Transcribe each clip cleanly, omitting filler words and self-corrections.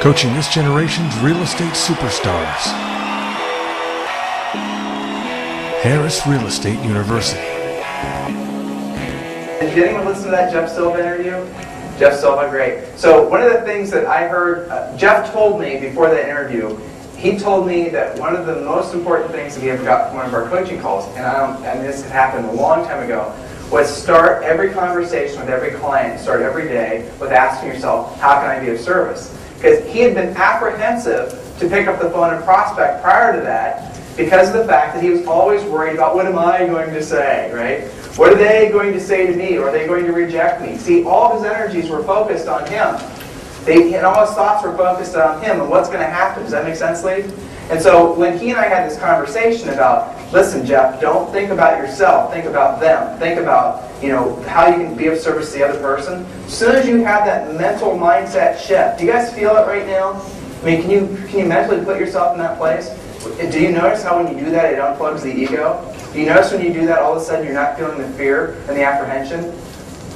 coaching this generation's real estate superstars. Harris Real Estate University. Did anyone listen to that Jeff Silva interview? Jeff Silva, great. So one of the things that I heard, Jeff told me before that interview, he told me that one of the most important things that he ever got from one of our coaching calls, and this had happened a long time ago, was start every conversation with every client, start every day with asking yourself, how can I be of service? Because he had been apprehensive to pick up the phone and prospect prior to that because of the fact that he was always worried about what am I going to say, right? What are they going to say to me? Or are they going to reject me? See, all his energies were focused on him. And all his thoughts were focused on him and what's going to happen. Does that make sense, Lee? And so when he and I had this conversation about, listen, Jeff, don't think about yourself. Think about them. Think about, how you can be of service to the other person. As soon as you have that mental mindset shift, do you guys feel it right now? I mean, can you mentally put yourself in that place? Do you notice how when you do that, it unplugs the ego? Do you notice when you do that, all of a sudden you're not feeling the fear and the apprehension?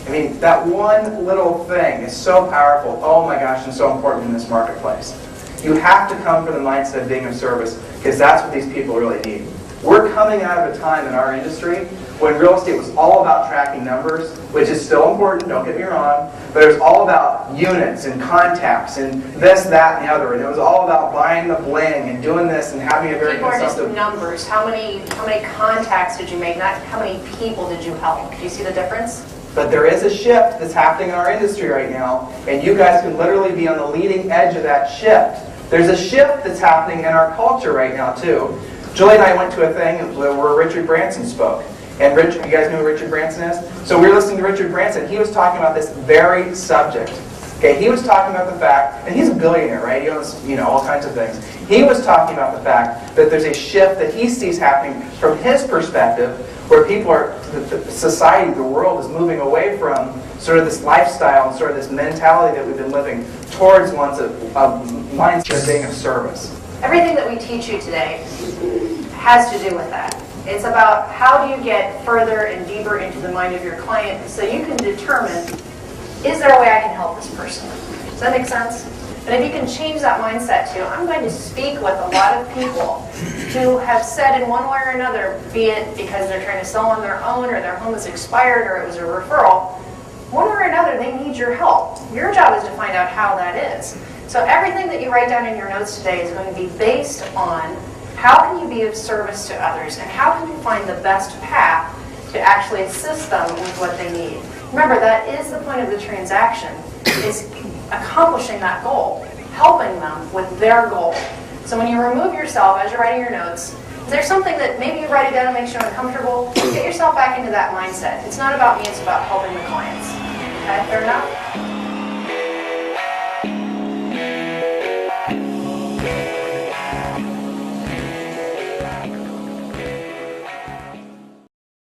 I mean, that one little thing is so powerful. Oh my gosh, and so important in this marketplace. You have to come from the mindset of being of service because that's what these people really need. We're coming out of a time in our industry when real estate was all about tracking numbers, which is still important, don't get me wrong, but it was all about units and contacts and this, that, and the other. And it was all about buying the bling and doing this and having a very people are just numbers. How many contacts did you make? Not how many people did you help. Do you see the difference? But there is a shift that's happening in our industry right now, and you guys can literally be on the leading edge of that shift. There's a shift that's happening in our culture right now, too. Julie and I went to a thing where Richard Branson spoke. And you guys know who Richard Branson is? So we were listening to Richard Branson. He was talking about this very subject. Okay, he was talking about the fact, and he's a billionaire, right? He owns, all kinds of things. He was talking about the fact that there's a shift that he sees happening from his perspective, where people the society, the world is moving away from sort of this lifestyle and sort of this mentality that we've been living towards ones of mindset of being of service. Everything that we teach you today has to do with that. It's about how do you get further and deeper into the mind of your client so you can determine, is there a way I can help this person? Does that make sense? And if you can change that mindset to, I'm going to speak with a lot of people who have said in one way or another, be it because they're trying to sell on their own or their home is expired or it was a referral, one way or another they need your help. Your job is to find out how that is. So everything that you write down in your notes today is going to be based on how can you be of service to others and how can you find the best path to actually assist them with what they need. Remember, that is the point of the transaction, is accomplishing that goal, helping them with their goal. So when you remove yourself as you're writing your notes, is there something that maybe you write it down and makes you uncomfortable? Get yourself back into that mindset. It's not about me, it's about helping the clients. Okay, fair enough?